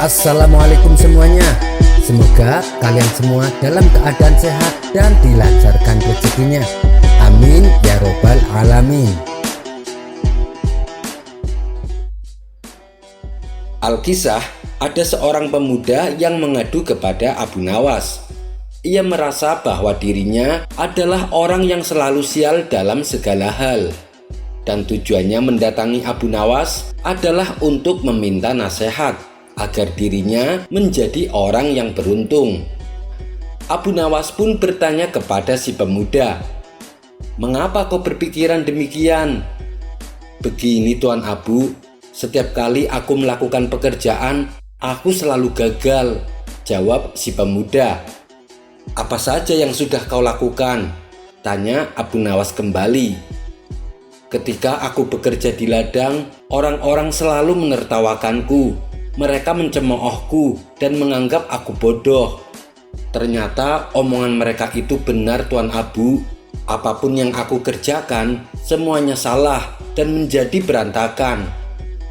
Assalamualaikum semuanya. Semoga kalian semua dalam keadaan sehat dan dilancarkan rezekinya. Amin ya robbal alamin. Alkisah, ada seorang pemuda yang mengadu kepada Abu Nawas. Ia merasa bahwa dirinya adalah orang yang selalu sial dalam segala hal. Dan tujuannya mendatangi Abu Nawas adalah untuk meminta nasihat agar dirinya menjadi orang yang beruntung. Abu Nawas pun bertanya kepada si pemuda, "Mengapa kau berpikiran demikian?" "Begini Tuan Abu, setiap kali aku melakukan pekerjaan, aku selalu gagal," jawab si pemuda. "Apa saja yang sudah kau lakukan?" tanya Abu Nawas kembali. "Ketika aku bekerja di ladang, orang-orang selalu menertawakanku. Mereka mencemoohku dan menganggap aku bodoh. Ternyata omongan mereka itu benar Tuan Abu. Apapun yang aku kerjakan, semuanya salah dan menjadi berantakan.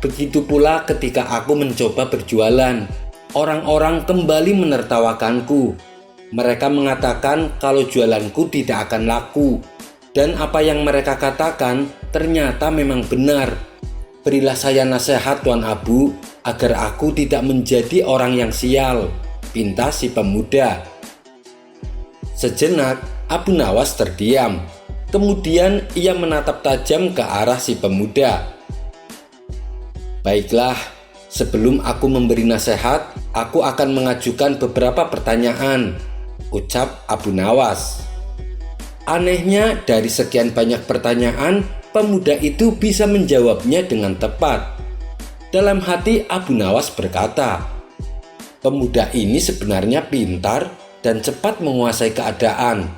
Begitu pula ketika aku mencoba berjualan, orang-orang kembali menertawakanku. Mereka mengatakan kalau jualanku tidak akan laku. Dan apa yang mereka katakan ternyata memang benar. Berilah saya nasihat Tuan Abu, agar aku tidak menjadi orang yang sial," pinta si pemuda. Sejenak Abu Nawas terdiam. Kemudian ia menatap tajam ke arah si pemuda. "Baiklah, sebelum aku memberi nasihat, aku akan mengajukan beberapa pertanyaan," ucap Abu Nawas. Anehnya, dari sekian banyak pertanyaan, pemuda itu bisa menjawabnya dengan tepat. Dalam hati Abu Nawas berkata, pemuda ini sebenarnya pintar dan cepat menguasai keadaan.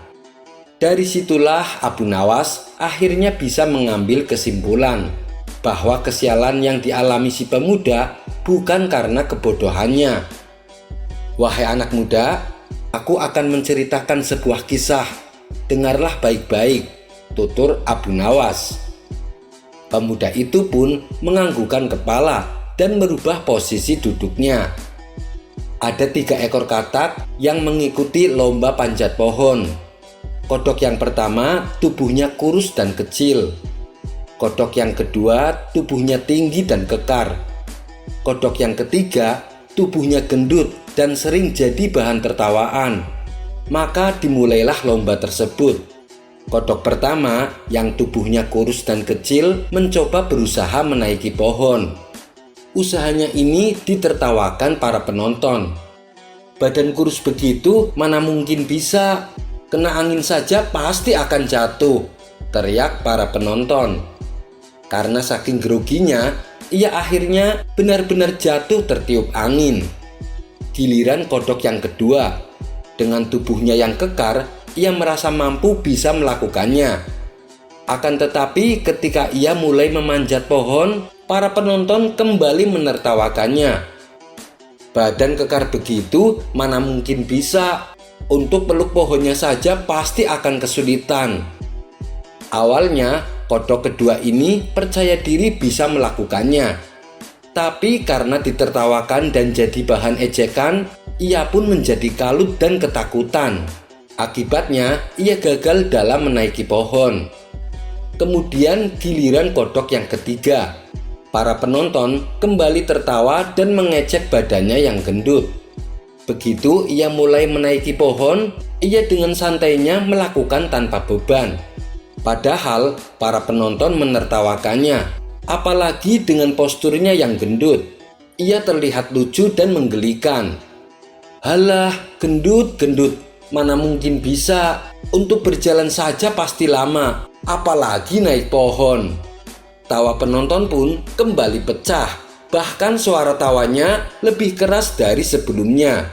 Dari situlah Abu Nawas akhirnya bisa mengambil kesimpulan bahwa kesialan yang dialami si pemuda bukan karena kebodohannya. "Wahai anak muda, aku akan menceritakan sebuah kisah. Dengarlah baik-baik," tutur Abu Nawas. Pemuda itu pun menganggukkan kepala dan merubah posisi duduknya. Ada 3 ekor katak yang mengikuti lomba panjat pohon. Kodok yang pertama tubuhnya kurus dan kecil. Kodok yang kedua tubuhnya tinggi dan kekar. Kodok yang ketiga tubuhnya gendut dan sering jadi bahan tertawaan. Maka dimulailah lomba tersebut. Kodok pertama yang tubuhnya kurus dan kecil mencoba berusaha menaiki pohon. Usahanya ini ditertawakan para penonton. "Badan kurus begitu mana mungkin bisa? Kena angin saja pasti akan jatuh," teriak para penonton. Karena saking groginya, ia akhirnya benar-benar jatuh tertiup angin. Giliran kodok yang kedua, dengan tubuhnya yang kekar, ia merasa mampu bisa melakukannya. Akan tetapi ketika ia mulai memanjat pohon, para penonton kembali menertawakannya. "Badan kekar begitu mana mungkin bisa? Untuk peluk pohonnya saja pasti akan kesulitan." Awalnya kodok kedua ini percaya diri bisa melakukannya. Tapi karena ditertawakan dan jadi bahan ejekan, ia pun menjadi kalut dan ketakutan. Akibatnya, ia gagal dalam menaiki pohon. Kemudian giliran kodok yang ketiga. Para penonton kembali tertawa dan mengecek badannya yang gendut. Begitu ia mulai menaiki pohon, ia dengan santainya melakukan tanpa beban. Padahal para penonton menertawakannya, apalagi dengan posturnya yang gendut. Ia terlihat lucu dan menggelikan. "Halah, gendut-gendut. Mana mungkin bisa? Untuk berjalan saja pasti lama, apalagi naik pohon." Tawa penonton pun kembali pecah. Bahkan suara tawanya lebih keras dari sebelumnya.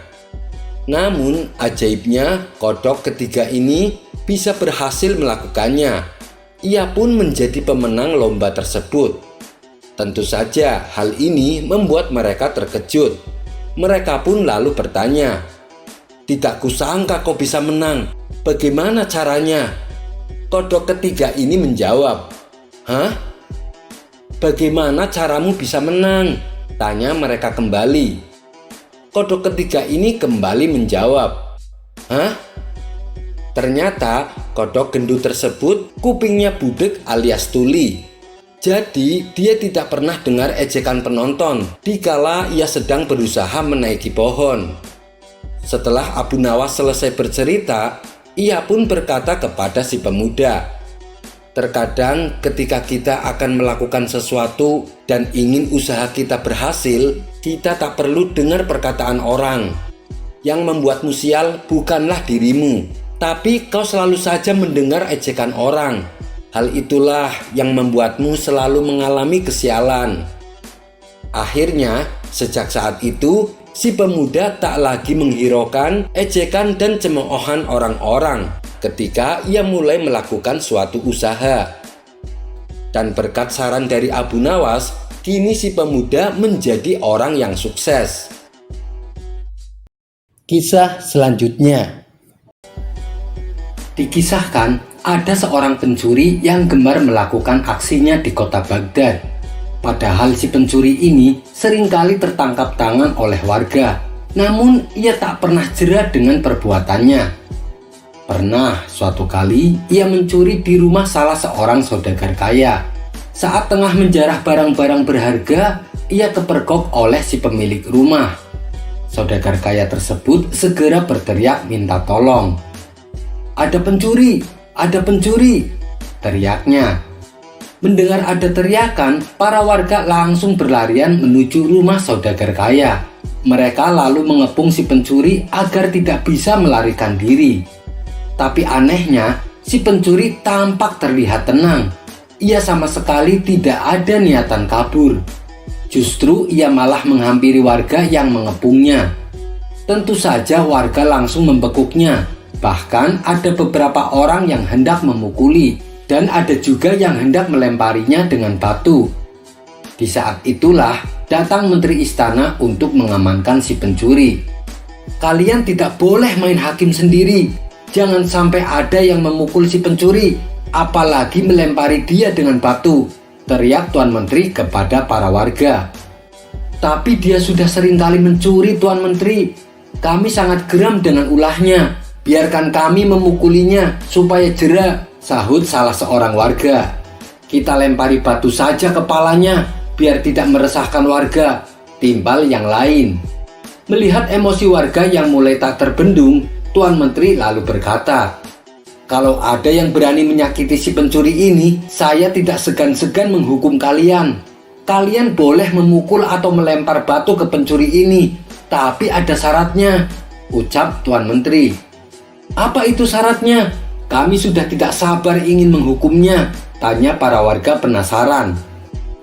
Namun ajaibnya kodok ketiga ini bisa berhasil melakukannya. Ia pun menjadi pemenang lomba tersebut. Tentu saja hal ini membuat mereka terkejut. Mereka pun lalu bertanya, "Tidak kusangka kau bisa menang. Bagaimana caranya?" Kodok ketiga ini menjawab, "Hah? Bagaimana caramu bisa menang?" tanya mereka kembali. Kodok ketiga ini kembali menjawab, "Hah?" Ternyata kodok gendut tersebut kupingnya budek alias tuli. Jadi dia tidak pernah dengar ejekan penonton dikala ia sedang berusaha menaiki pohon. Setelah Abu Nawas selesai bercerita, ia pun berkata kepada si pemuda, "Terkadang ketika kita akan melakukan sesuatu dan ingin usaha kita berhasil, kita tak perlu dengar perkataan orang. Yang membuatmu sial bukanlah dirimu, tapi kau selalu saja mendengar ejekan orang. Hal itulah yang membuatmu selalu mengalami kesialan." Akhirnya, sejak saat itu, si pemuda tak lagi menghiraukan ejekan dan cemoohan orang-orang ketika ia mulai melakukan suatu usaha. Dan berkat saran dari Abu Nawas, kini si pemuda menjadi orang yang sukses. Kisah selanjutnya. Dikisahkan, ada seorang pencuri yang gemar melakukan aksinya di kota Baghdad. Padahal si pencuri ini seringkali tertangkap tangan oleh warga. Namun ia tak pernah jera dengan perbuatannya. Pernah suatu kali ia mencuri di rumah salah seorang saudagar kaya. Saat tengah menjarah barang-barang berharga, ia kepergok oleh si pemilik rumah. Saudagar kaya tersebut segera berteriak minta tolong. "Ada pencuri! Ada pencuri!" teriaknya. Mendengar ada teriakan, para warga langsung berlarian menuju rumah saudagar kaya. Mereka lalu mengepung si pencuri agar tidak bisa melarikan diri. Tapi anehnya, si pencuri tampak terlihat tenang. Ia sama sekali tidak ada niatan kabur. Justru ia malah menghampiri warga yang mengepungnya. Tentu saja warga langsung membekuknya. Bahkan ada beberapa orang yang hendak memukuli, dan ada juga yang hendak melemparinya dengan batu. Di saat itulah datang menteri istana untuk mengamankan si pencuri. "Kalian tidak boleh main hakim sendiri. Jangan sampai ada yang memukul si pencuri, apalagi melempari dia dengan batu," teriak Tuan Menteri kepada para warga. "Tapi dia sudah seringkali mencuri, Tuan Menteri. Kami sangat geram dengan ulahnya. Biarkan kami memukulinya supaya jera," sahut salah seorang warga. "Kita lempari batu saja kepalanya, biar tidak meresahkan warga," timbal yang lain. Melihat emosi warga yang mulai tak terbendung, Tuan Menteri lalu berkata, "Kalau ada yang berani menyakiti si pencuri ini, saya tidak segan-segan menghukum kalian. Kalian boleh memukul atau melempar batu ke pencuri ini, tapi ada syaratnya," ucap Tuan Menteri. "Apa itu syaratnya? Kami sudah tidak sabar ingin menghukumnya," tanya para warga penasaran.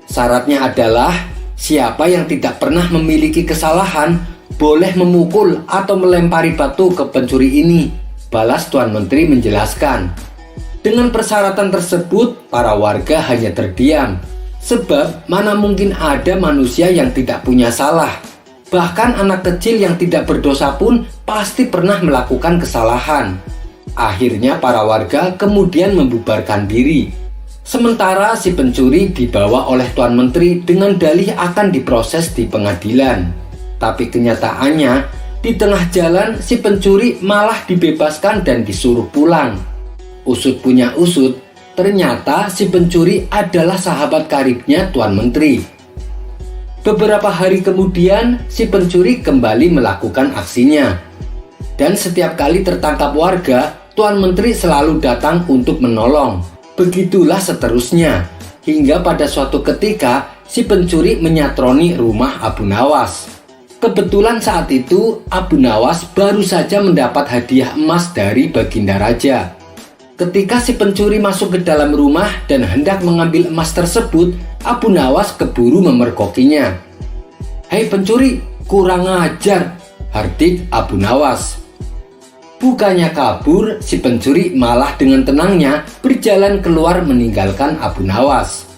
"Syaratnya adalah siapa yang tidak pernah memiliki kesalahan boleh memukul atau melempari batu ke pencuri ini," balas Tuan Menteri menjelaskan. Dengan persyaratan tersebut, para warga hanya terdiam. Sebab mana mungkin ada manusia yang tidak punya salah. Bahkan anak kecil yang tidak berdosa pun pasti pernah melakukan kesalahan. Akhirnya para warga kemudian membubarkan diri. Sementara si pencuri dibawa oleh Tuan Menteri dengan dalih akan diproses di pengadilan. Tapi kenyataannya, di tengah jalan si pencuri malah dibebaskan dan disuruh pulang. Usut punya usut, ternyata si pencuri adalah sahabat karibnya Tuan Menteri. Beberapa hari kemudian, si pencuri kembali melakukan aksinya. Dan setiap kali tertangkap warga, Tuan Menteri selalu datang untuk menolong. Begitulah seterusnya, hingga pada suatu ketika, si pencuri menyatroni rumah Abu Nawas. Kebetulan saat itu, Abu Nawas baru saja mendapat hadiah emas dari Baginda Raja. Ketika si pencuri masuk ke dalam rumah dan hendak mengambil emas tersebut, Abu Nawas keburu memergokinya. "Hei pencuri, kurang ajar," hardik Abu Nawas. Bukannya kabur, si pencuri malah dengan tenangnya berjalan keluar meninggalkan Abu Nawas.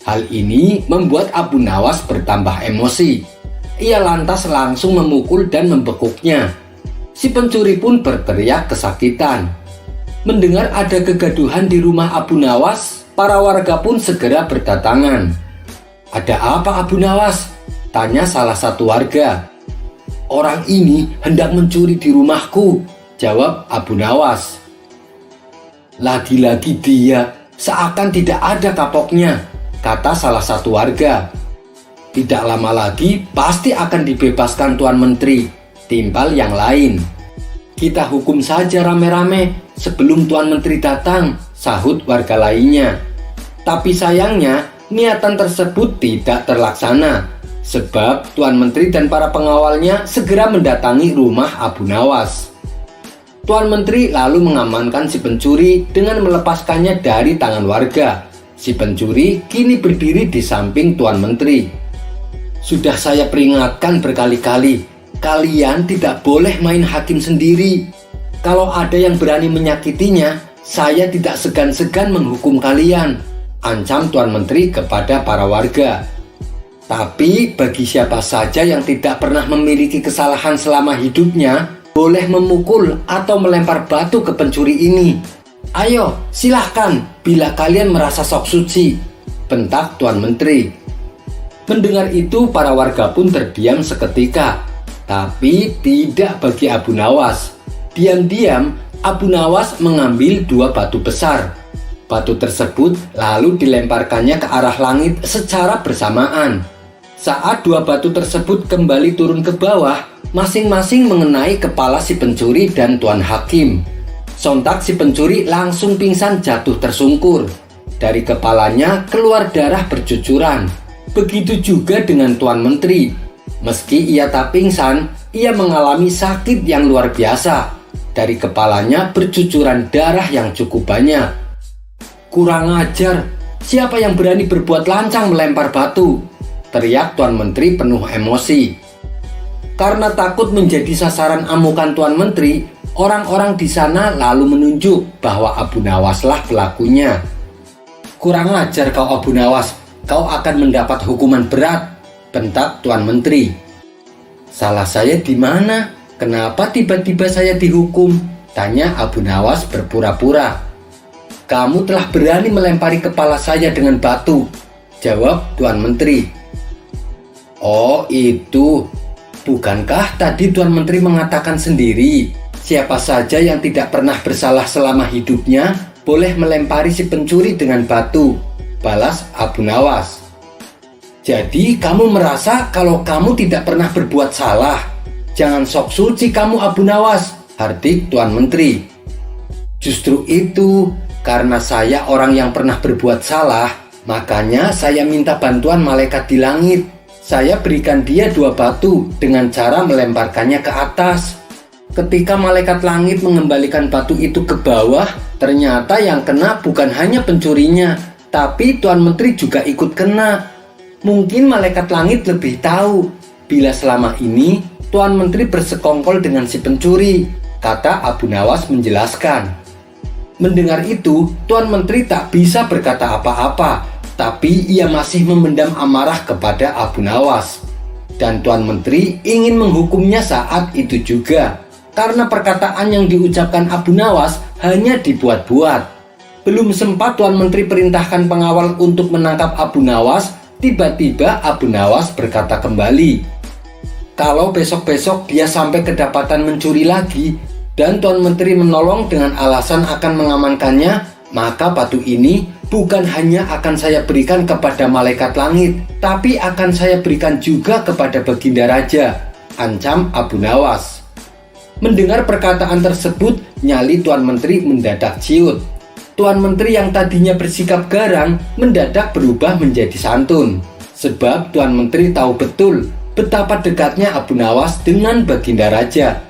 Hal ini membuat Abu Nawas bertambah emosi. Ia lantas langsung memukul dan membekuknya. Si pencuri pun berteriak kesakitan. Mendengar ada kegaduhan di rumah Abu Nawas, para warga pun segera berdatangan. "Ada apa Abu Nawas?" tanya salah satu warga. "Orang ini hendak mencuri di rumahku," jawab Abu Nawas. "Lagi-lagi dia, seakan tidak ada kapoknya," kata salah satu warga. "Tidak lama lagi pasti akan dibebaskan Tuan Menteri," timpal yang lain. "Kita hukum saja rame-rame sebelum Tuan Menteri datang," sahut warga lainnya. Tapi sayangnya niatan tersebut tidak terlaksana, sebab Tuan Menteri dan para pengawalnya segera mendatangi rumah Abu Nawas. Tuan Menteri lalu mengamankan si pencuri dengan melepaskannya dari tangan warga. Si pencuri kini berdiri di samping Tuan Menteri. "Sudah saya peringatkan berkali-kali, kalian tidak boleh main hakim sendiri. Kalau ada yang berani menyakitinya, saya tidak segan-segan menghukum kalian," ancam Tuan Menteri kepada para warga. Tapi bagi siapa saja yang tidak pernah memiliki kesalahan selama hidupnya, boleh memukul atau melempar batu ke pencuri ini. "Ayo, silahkan bila kalian merasa sok suci," bentak Tuan Menteri. Mendengar itu, para warga pun terdiam seketika. Tapi tidak bagi Abu Nawas. Diam-diam, Abu Nawas mengambil 2 batu besar. Batu tersebut lalu dilemparkannya ke arah langit secara bersamaan. Saat 2 batu tersebut kembali turun ke bawah, masing-masing mengenai kepala si pencuri dan Tuan Hakim. Sontak si pencuri langsung pingsan jatuh tersungkur. Dari kepalanya keluar darah bercucuran. Begitu juga dengan Tuan Menteri. Meski ia tak pingsan, ia mengalami sakit yang luar biasa. Dari kepalanya bercucuran darah yang cukup banyak. "Kurang ajar, siapa yang berani berbuat lancang melempar batu?" teriak Tuan Menteri penuh emosi. Karena takut menjadi sasaran amukan Tuan Menteri, orang-orang di sana lalu menunjuk bahwa Abu Nawaslah pelakunya. "Kurang ajar kau Abu Nawas, kau akan mendapat hukuman berat," bentak Tuan Menteri. "Salah saya di mana? Kenapa tiba-tiba saya dihukum?" tanya Abu Nawas berpura-pura. "Kamu telah berani melempari kepala saya dengan batu," jawab Tuan Menteri. "Oh itu, bukankah tadi Tuan Menteri mengatakan sendiri, siapa saja yang tidak pernah bersalah selama hidupnya boleh melempari si pencuri dengan batu," balas Abu Nawas. "Jadi kamu merasa kalau kamu tidak pernah berbuat salah? Jangan sok suci kamu Abu Nawas," hardik Tuan Menteri. "Justru itu, karena saya orang yang pernah berbuat salah, makanya saya minta bantuan malaikat di langit. Saya berikan dia 2 batu dengan cara melemparkannya ke atas. Ketika malaikat langit mengembalikan batu itu ke bawah, ternyata yang kena bukan hanya pencurinya, tapi Tuan Menteri juga ikut kena. Mungkin malaikat langit lebih tahu bila selama ini Tuan Menteri bersekongkol dengan si pencuri," kata Abu Nawas menjelaskan. Mendengar itu, Tuan Menteri tak bisa berkata apa-apa, tapi ia masih memendam amarah kepada Abu Nawas. Dan Tuan Menteri ingin menghukumnya saat itu juga, karena perkataan yang diucapkan Abu Nawas hanya dibuat-buat. Belum sempat Tuan Menteri perintahkan pengawal untuk menangkap Abu Nawas, tiba-tiba Abu Nawas berkata kembali, "Kalau besok-besok dia sampai kedapatan mencuri lagi, dan Tuan Menteri menolong dengan alasan akan mengamankannya, maka batu ini bukan hanya akan saya berikan kepada malaikat langit, tapi akan saya berikan juga kepada Baginda Raja," ancam Abu Nawas. Mendengar perkataan tersebut, nyali Tuan Menteri mendadak ciut. Tuan Menteri yang tadinya bersikap garang mendadak berubah menjadi santun, sebab Tuan Menteri tahu betul betapa dekatnya Abu Nawas dengan Baginda Raja.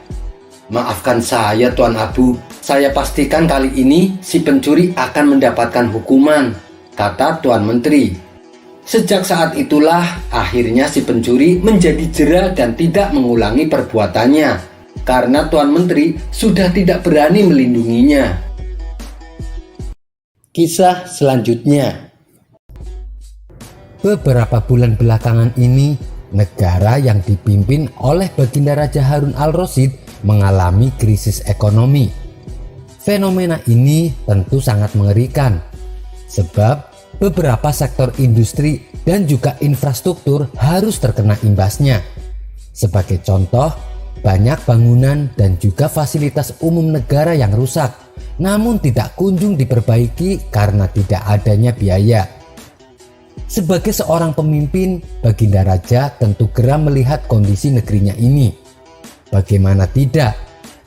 "Maafkan saya Tuan Abu, saya pastikan kali ini si pencuri akan mendapatkan hukuman," kata Tuan Menteri. Sejak saat itulah akhirnya si pencuri menjadi jera dan tidak mengulangi perbuatannya, karena Tuan Menteri sudah tidak berani melindunginya. Kisah selanjutnya. Beberapa bulan belakangan ini, negara yang dipimpin oleh Baginda Raja Harun al-Rasyid mengalami krisis ekonomi. Fenomena ini tentu sangat mengerikan, sebab beberapa sektor industri dan juga infrastruktur harus terkena imbasnya. Sebagai contoh, banyak bangunan dan juga fasilitas umum negara yang rusak, namun tidak kunjung diperbaiki karena tidak adanya biaya. Sebagai seorang pemimpin, Baginda Raja tentu geram melihat kondisi negerinya ini. Bagaimana tidak?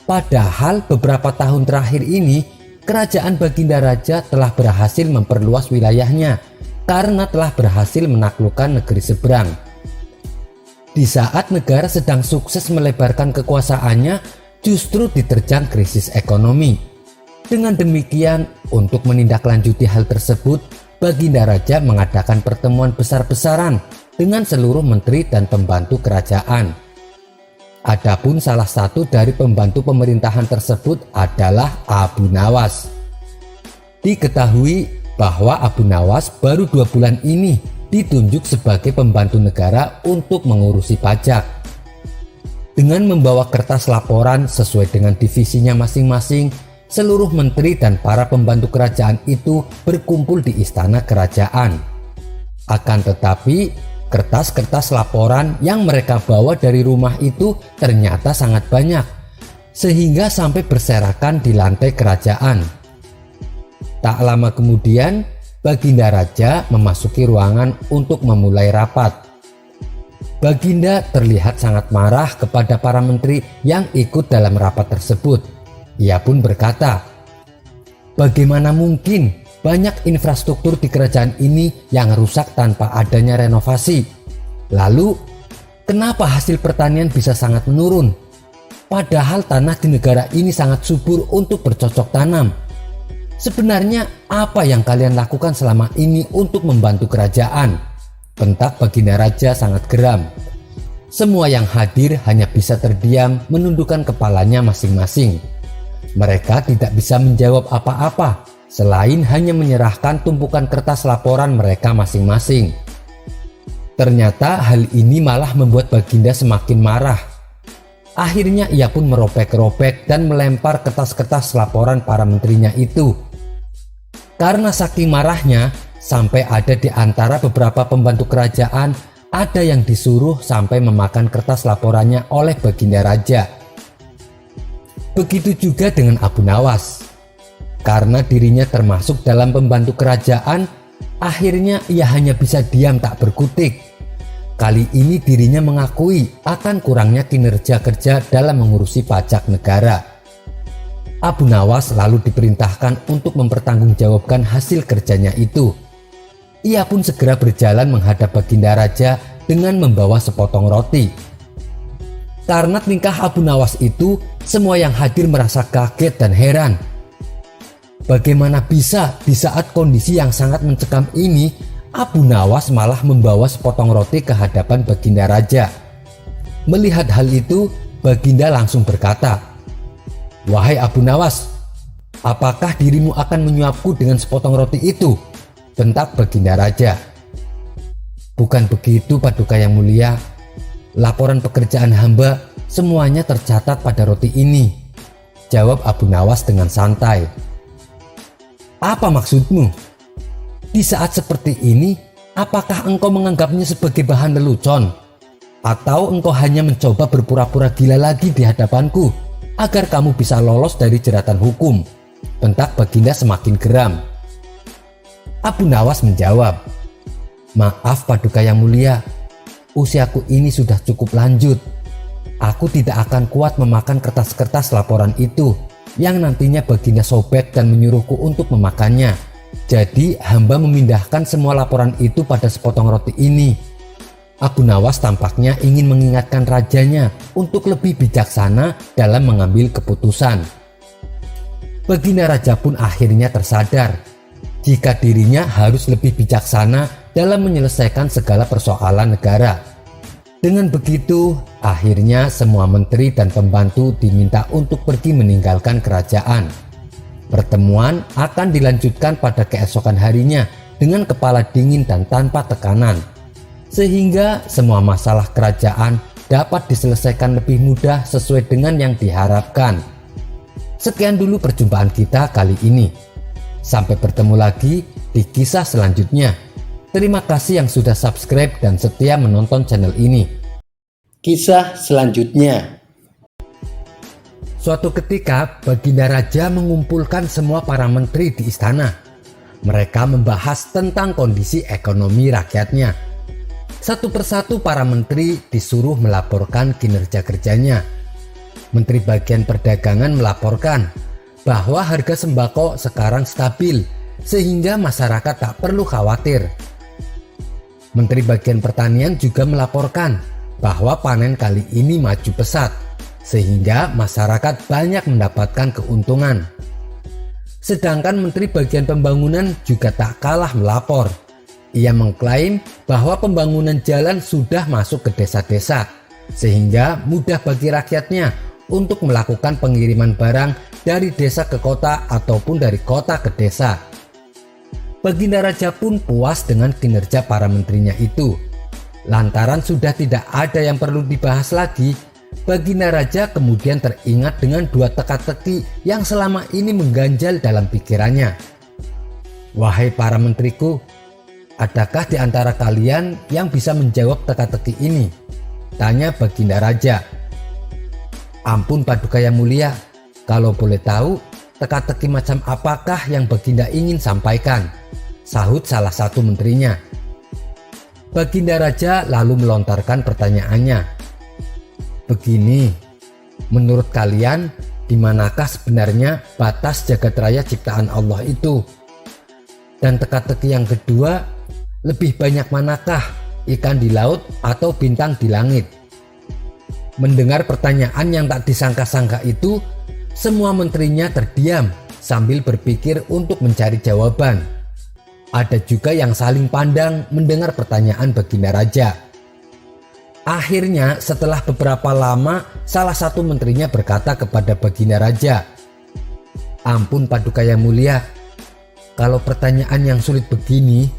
Padahal beberapa tahun terakhir ini, kerajaan Baginda Raja telah berhasil memperluas wilayahnya karena telah berhasil menaklukkan negeri seberang. Di saat negara sedang sukses melebarkan kekuasaannya, justru diterjang krisis ekonomi. Dengan demikian, untuk menindaklanjuti hal tersebut, Baginda Raja mengadakan pertemuan besar-besaran dengan seluruh menteri dan pembantu kerajaan. Adapun salah satu dari pembantu pemerintahan tersebut adalah Abu Nawas. Diketahui bahwa Abu Nawas baru 2 bulan ini ditunjuk sebagai pembantu negara untuk mengurusi pajak. Dengan membawa kertas laporan sesuai dengan divisinya masing-masing, seluruh menteri dan para pembantu kerajaan itu berkumpul di istana kerajaan. Akan tetapi, kertas-kertas laporan yang mereka bawa dari rumah itu ternyata sangat banyak, sehingga sampai berserakan di lantai kerajaan. Tak lama kemudian, Baginda Raja memasuki ruangan untuk memulai rapat. Baginda terlihat sangat marah kepada para menteri yang ikut dalam rapat tersebut. Ia pun berkata, "Bagaimana mungkin banyak infrastruktur di kerajaan ini yang rusak tanpa adanya renovasi? Lalu, kenapa hasil pertanian bisa sangat menurun? Padahal tanah di negara ini sangat subur untuk bercocok tanam. Sebenarnya apa yang kalian lakukan selama ini untuk membantu kerajaan?" Bentak Baginda Raja sangat geram. Semua yang hadir hanya bisa terdiam menundukkan kepalanya masing-masing. Mereka tidak bisa menjawab apa-apa selain hanya menyerahkan tumpukan kertas laporan mereka masing-masing. Ternyata hal ini malah membuat Baginda semakin marah. Akhirnya ia pun merobek-robek dan melempar kertas-kertas laporan para menterinya itu. Karena saking marahnya, sampai ada di antara beberapa pembantu kerajaan ada yang disuruh sampai memakan kertas laporannya oleh Baginda Raja. Begitu juga dengan Abu Nawas. Karena dirinya termasuk dalam pembantu kerajaan, akhirnya ia hanya bisa diam tak berkutik. Kali ini dirinya mengakui akan kurangnya kinerja kerja dalam mengurusi pajak negara. Abu Nawas lalu diperintahkan untuk mempertanggungjawabkan hasil kerjanya itu. Ia pun segera berjalan menghadap Baginda Raja dengan membawa sepotong roti. Karena tingkah Abu Nawas itu, semua yang hadir merasa kaget dan heran. Bagaimana bisa di saat kondisi yang sangat mencekam ini, Abu Nawas malah membawa sepotong roti ke hadapan Baginda Raja. Melihat hal itu, Baginda langsung berkata, "Wahai Abu Nawas, apakah dirimu akan menyuapku dengan sepotong roti itu?" Bentak Baginda Raja. "Bukan begitu, Paduka yang mulia. Laporan pekerjaan hamba semuanya tercatat pada roti ini," jawab Abu Nawas dengan santai. "Apa maksudmu? Di saat seperti ini, apakah engkau menganggapnya sebagai bahan lelucon? Atau engkau hanya mencoba berpura-pura gila lagi di hadapanku agar kamu bisa lolos dari jeratan hukum?" Bentak Baginda semakin geram. Abu Nawas menjawab, "Maaf Paduka yang mulia, usiaku ini sudah cukup lanjut. Aku tidak akan kuat memakan kertas-kertas laporan itu yang nantinya Baginda sobek dan menyuruhku untuk memakannya. Jadi hamba memindahkan semua laporan itu pada sepotong roti ini." Abu Nawas tampaknya ingin mengingatkan rajanya untuk lebih bijaksana dalam mengambil keputusan. Baginda Raja pun akhirnya tersadar jika dirinya harus lebih bijaksana dalam menyelesaikan segala persoalan negara. Dengan begitu, akhirnya semua menteri dan pembantu diminta untuk pergi meninggalkan kerajaan. Pertemuan akan dilanjutkan pada keesokan harinya dengan kepala dingin dan tanpa tekanan, sehingga semua masalah kerajaan dapat diselesaikan lebih mudah sesuai dengan yang diharapkan. Sekian dulu perjumpaan kita kali ini. Sampai bertemu lagi di kisah selanjutnya. Terima kasih yang sudah subscribe dan setia menonton channel ini. Kisah selanjutnya, Suatu ketika Baginda Raja mengumpulkan semua para menteri di istana. Mereka membahas tentang kondisi ekonomi rakyatnya. Satu persatu para menteri disuruh melaporkan kinerja kerjanya. Menteri bagian perdagangan melaporkan bahwa harga sembako sekarang stabil sehingga masyarakat tak perlu khawatir. Menteri bagian pertanian juga melaporkan bahwa panen kali ini maju pesat sehingga masyarakat banyak mendapatkan keuntungan. Sedangkan Menteri bagian pembangunan juga tak kalah melapor. Ia mengklaim bahwa pembangunan jalan sudah masuk ke desa-desa sehingga mudah bagi rakyatnya untuk melakukan pengiriman barang dari desa ke kota ataupun dari kota ke desa. Baginda Raja pun puas dengan kinerja para menterinya itu. Lantaran sudah tidak ada yang perlu dibahas lagi, Baginda Raja kemudian teringat dengan dua teka-teki yang selama ini mengganjal dalam pikirannya. Wahai para menteriku, adakah di antara kalian yang bisa menjawab teka-teki ini? Tanya Baginda Raja. Ampun Paduka Yang Mulia, kalau boleh tahu teka-teki macam apakah yang Baginda ingin sampaikan? Sahut salah satu menterinya. Baginda Raja lalu melontarkan pertanyaannya. Begini, menurut kalian di manakah sebenarnya batas jagat raya ciptaan Allah itu? Dan teka-teki yang kedua, lebih banyak manakah ikan di laut atau bintang di langit? Mendengar pertanyaan yang tak disangka-sangka itu, semua menterinya terdiam sambil berpikir untuk mencari jawaban. Ada juga yang saling pandang mendengar pertanyaan Baginda Raja. Akhirnya setelah beberapa lama salah satu menterinya berkata kepada Baginda Raja, ampun Paduka Yang Mulia, kalau pertanyaan yang sulit begini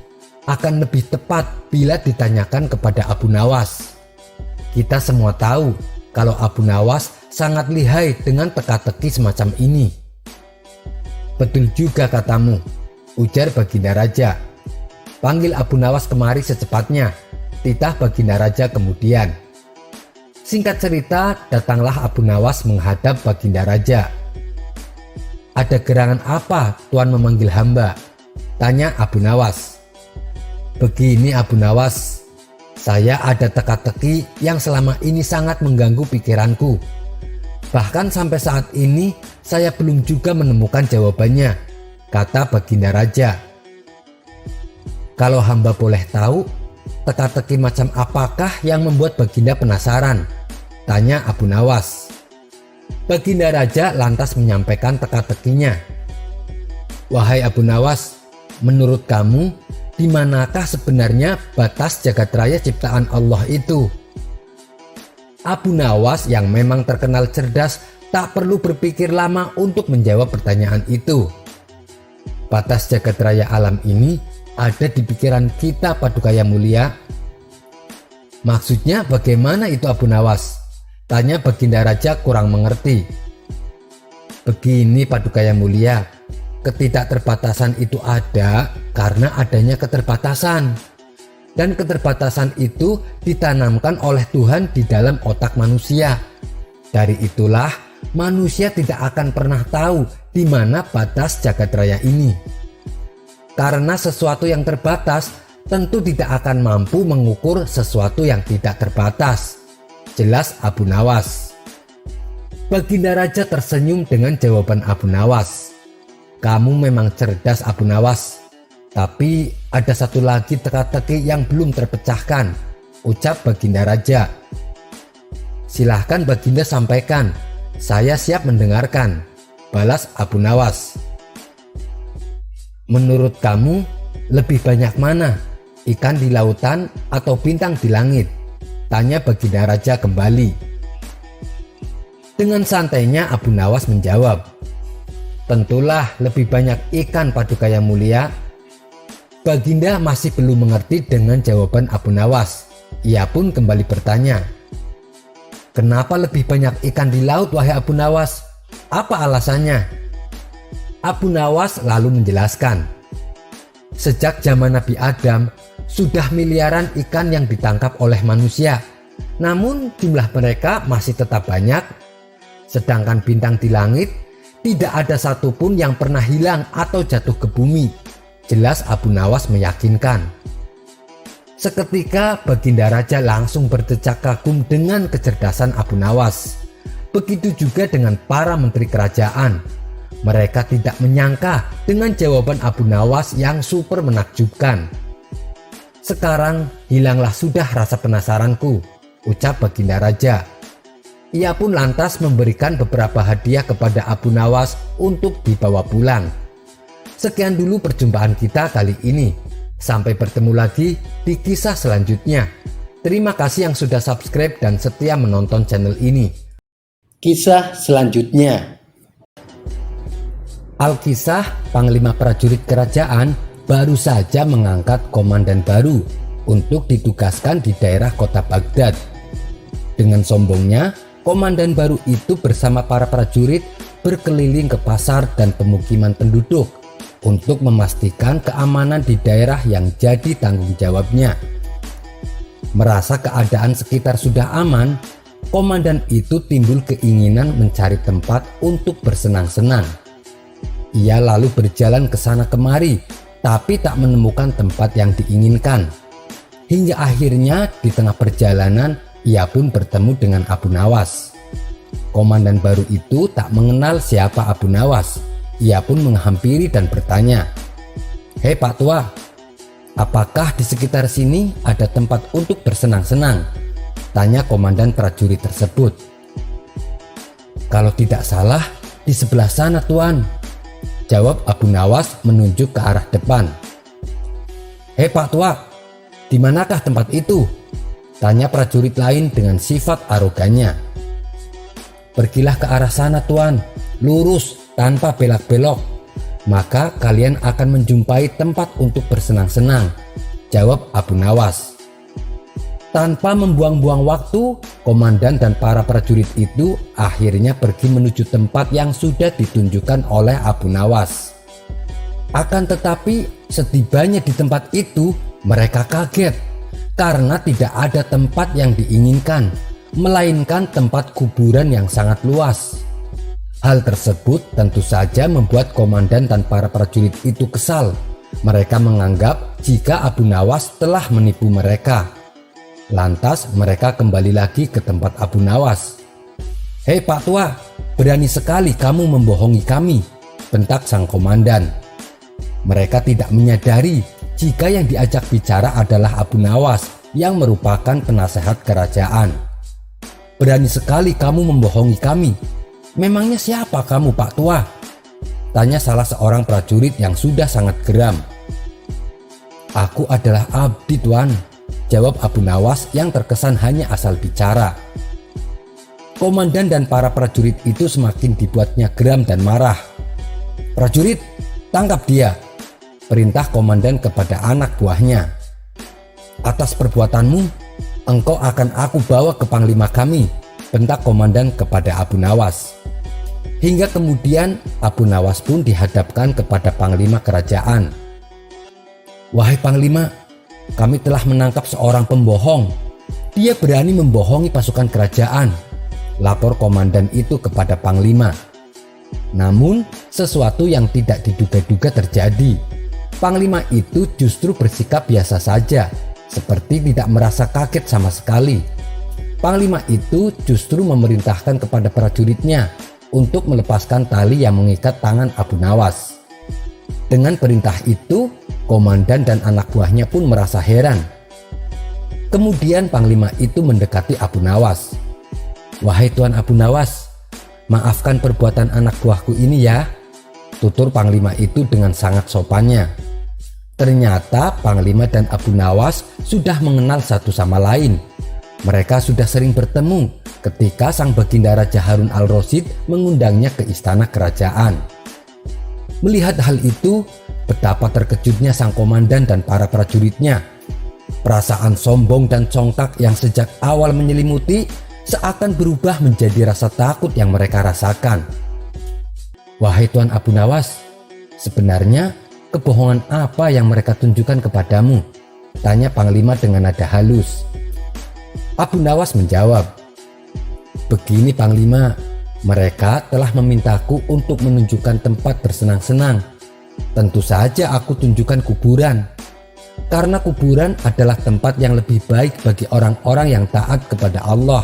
akan lebih tepat bila ditanyakan kepada Abu Nawas. Kita semua tahu kalau Abu Nawas sangat lihai dengan teka-teki semacam ini. Betul juga katamu, ujar Baginda Raja. Panggil Abu Nawas kemari secepatnya, titah Baginda Raja kemudian. Singkat cerita, datanglah Abu Nawas menghadap Baginda Raja. Ada gerangan apa Tuan memanggil hamba? Tanya Abu Nawas. Begini Abu Nawas, saya ada teka-teki yang selama ini sangat mengganggu pikiranku. Bahkan sampai saat ini saya belum juga menemukan jawabannya, kata Baginda Raja. Kalau hamba boleh tahu, teka-teki macam apakah yang membuat Baginda penasaran? Tanya Abu Nawas. Baginda Raja lantas menyampaikan teka-tekinya. Wahai Abu Nawas, menurut kamu, di manakah sebenarnya batas jagat raya ciptaan Allah itu? Abu Nawas yang memang terkenal cerdas tak perlu berpikir lama untuk menjawab pertanyaan itu. Batas jagat raya alam ini ada di pikiran kita Paduka Yang Mulia. Maksudnya bagaimana itu Abu Nawas? Tanya Baginda Raja kurang mengerti. Begini Paduka Yang Mulia, ketidakterbatasan itu ada karena adanya keterbatasan. Dan keterbatasan itu ditanamkan oleh Tuhan di dalam otak manusia. Dari itulah manusia tidak akan pernah tahu di mana batas jagat raya ini. Karena sesuatu yang terbatas tentu tidak akan mampu mengukur sesuatu yang tidak terbatas. Jelas Abu Nawas. Baginda Raja tersenyum dengan jawaban Abu Nawas. Kamu memang cerdas Abu Nawas. Tapi ada satu lagi teka-teki yang belum terpecahkan, ucap Baginda Raja. Silahkan Baginda sampaikan, saya siap mendengarkan, balas Abu Nawas. Menurut kamu, lebih banyak mana? Ikan di lautan atau bintang di langit? Tanya Baginda Raja kembali. Dengan santainya Abu Nawas menjawab, tentulah lebih banyak ikan Paduka Yang Mulia. Baginda masih belum mengerti dengan jawaban Abu Nawas. Ia pun kembali bertanya, kenapa lebih banyak ikan di laut wahai Abu Nawas? Apa alasannya? Abu Nawas lalu menjelaskan, sejak zaman Nabi Adam sudah miliaran ikan yang ditangkap oleh manusia, namun jumlah mereka masih tetap banyak Sedangkan bintang di langit tidak ada satupun yang pernah hilang atau jatuh ke bumi. Jelas Abu Nawas meyakinkan. Seketika Baginda Raja langsung berdecak kagum dengan kecerdasan Abu Nawas. Begitu juga dengan para menteri kerajaan. Mereka tidak menyangka dengan jawaban Abu Nawas yang super menakjubkan. "Sekarang hilanglah sudah rasa penasaranku," ucap Baginda Raja. Ia pun lantas memberikan beberapa hadiah kepada Abu Nawas untuk dibawa pulang. Sekian dulu perjumpaan kita kali ini. Sampai bertemu lagi di kisah selanjutnya. Terima kasih yang sudah subscribe dan setia menonton channel ini. Kisah selanjutnya. Alkisah, Panglima Prajurit Kerajaan baru saja mengangkat komandan baru untuk ditugaskan di daerah kota Baghdad. Dengan sombongnya, komandan baru itu bersama para prajurit berkeliling ke pasar dan pemukiman penduduk untuk memastikan keamanan di daerah yang jadi tanggung jawabnya. Merasa keadaan sekitar sudah aman, komandan itu timbul keinginan mencari tempat untuk bersenang-senang. Ia lalu berjalan ke sana kemari, tapi tak menemukan tempat yang diinginkan. Hingga akhirnya di tengah perjalanan ia pun bertemu dengan Abu Nawas. Komandan baru itu tak mengenal siapa Abu Nawas. Ia pun menghampiri dan bertanya, "Hei Pak Tua, apakah di sekitar sini ada tempat untuk bersenang-senang?" tanya komandan prajurit tersebut. "Kalau tidak salah, di sebelah sana Tuan," jawab Abu Nawas menunjuk ke arah depan. "Hei Pak Tua, di manakah tempat itu?" tanya prajurit lain dengan sifat arogannya. "Pergilah ke arah sana Tuan, lurus tanpa belok-belok, maka kalian akan menjumpai tempat untuk bersenang-senang," jawab Abu Nawas. Tanpa membuang-buang waktu, komandan dan para prajurit itu akhirnya pergi menuju tempat yang sudah ditunjukkan oleh Abu Nawas. Akan tetapi setibanya di tempat itu, mereka kaget karena tidak ada tempat yang diinginkan, melainkan tempat kuburan yang sangat luas. Hal tersebut tentu saja membuat komandan dan para prajurit itu kesal. Mereka menganggap jika Abu Nawas telah menipu mereka. Lantas mereka kembali lagi ke tempat Abu Nawas. "Hei Pak Tua, berani sekali kamu membohongi kami," bentak sang komandan. Mereka tidak menyadari jika yang diajak bicara adalah Abu Nawas yang merupakan penasehat kerajaan. "Berani sekali kamu membohongi kami. Memangnya siapa kamu Pak Tua?" tanya salah seorang prajurit yang sudah sangat geram. "Aku adalah abdi Tuan," jawab Abu Nawas yang terkesan hanya asal bicara. Komandan dan para prajurit itu semakin dibuatnya geram dan marah. "Prajurit, tangkap dia," perintah komandan kepada anak buahnya. "Atas perbuatanmu, engkau akan aku bawa ke panglima kami," bentak komandan kepada Abu Nawas. Hingga kemudian Abu Nawas pun dihadapkan kepada panglima kerajaan. "Wahai panglima, kami telah menangkap seorang pembohong. Dia berani membohongi pasukan kerajaan," lapor komandan itu kepada panglima. Namun sesuatu yang tidak diduga-duga terjadi. Panglima itu justru bersikap biasa saja, seperti tidak merasa kaget sama sekali. Panglima itu justru memerintahkan kepada prajuritnya untuk melepaskan tali yang mengikat tangan Abu Nawas. Dengan perintah itu, komandan dan anak buahnya pun merasa heran. Kemudian panglima itu mendekati Abu Nawas. "Wahai Tuan Abu Nawas, maafkan perbuatan anak buahku ini ya," tutur panglima itu dengan sangat sopannya. Ternyata panglima dan Abu Nawas sudah mengenal satu sama lain. Mereka sudah sering bertemu ketika sang Baginda Raja Harun al-Rasyid mengundangnya ke istana kerajaan. Melihat hal itu, betapa terkejutnya sang komandan dan para prajuritnya. Perasaan sombong dan congkak yang sejak awal menyelimuti seakan berubah menjadi rasa takut yang mereka rasakan. "Wahai Tuan Abu Nawas, sebenarnya kebohongan apa yang mereka tunjukkan kepadamu?" tanya panglima dengan nada halus. Abu Nawas menjawab, "Begini panglima, Mereka telah memintaku untuk menunjukkan tempat bersenang-senang. Tentu saja aku tunjukkan kuburan, karena kuburan adalah tempat yang lebih baik bagi orang-orang yang taat kepada Allah.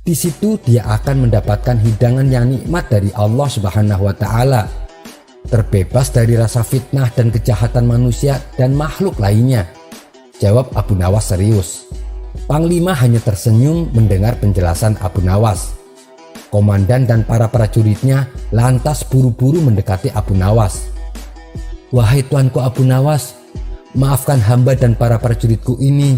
Di situ dia akan mendapatkan hidangan yang nikmat dari Allah Subhanahu wa Ta'ala, terbebas dari rasa fitnah dan kejahatan manusia dan makhluk lainnya. Jawab Abu Nawas serius. Panglima hanya tersenyum mendengar penjelasan Abu Nawas. Komandan dan para prajuritnya lantas buru-buru mendekati Abu Nawas. Wahai tuanku Abu Nawas, maafkan hamba dan para prajuritku ini.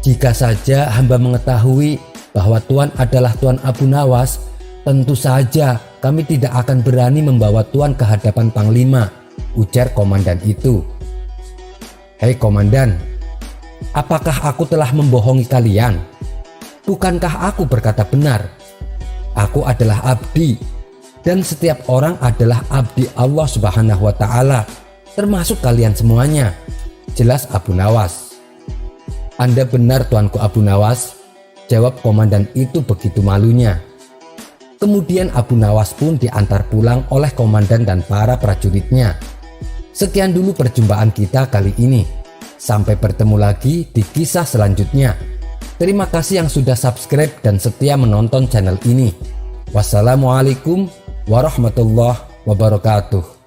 Jika saja hamba mengetahui bahwa Tuan adalah Tuan Abu Nawas, tentu saja kami tidak akan berani membawa Tuan ke hadapan Panglima, ujar komandan itu. Hei komandan, apakah aku telah membohongi kalian? Bukankah aku berkata benar? Aku adalah abdi, dan setiap orang adalah abdi Allah Subhanahu wa Ta'ala, termasuk kalian semuanya, jelas Abu Nawas. Anda benar tuanku Abu Nawas, jawab komandan itu begitu malunya. Kemudian Abu Nawas pun diantar pulang oleh komandan dan para prajuritnya. Sekian dulu perjumpaan kita kali ini. Sampai bertemu lagi di kisah selanjutnya. Terima kasih yang sudah subscribe dan setia menonton channel ini. Wassalamualaikum warahmatullahi wabarakatuh.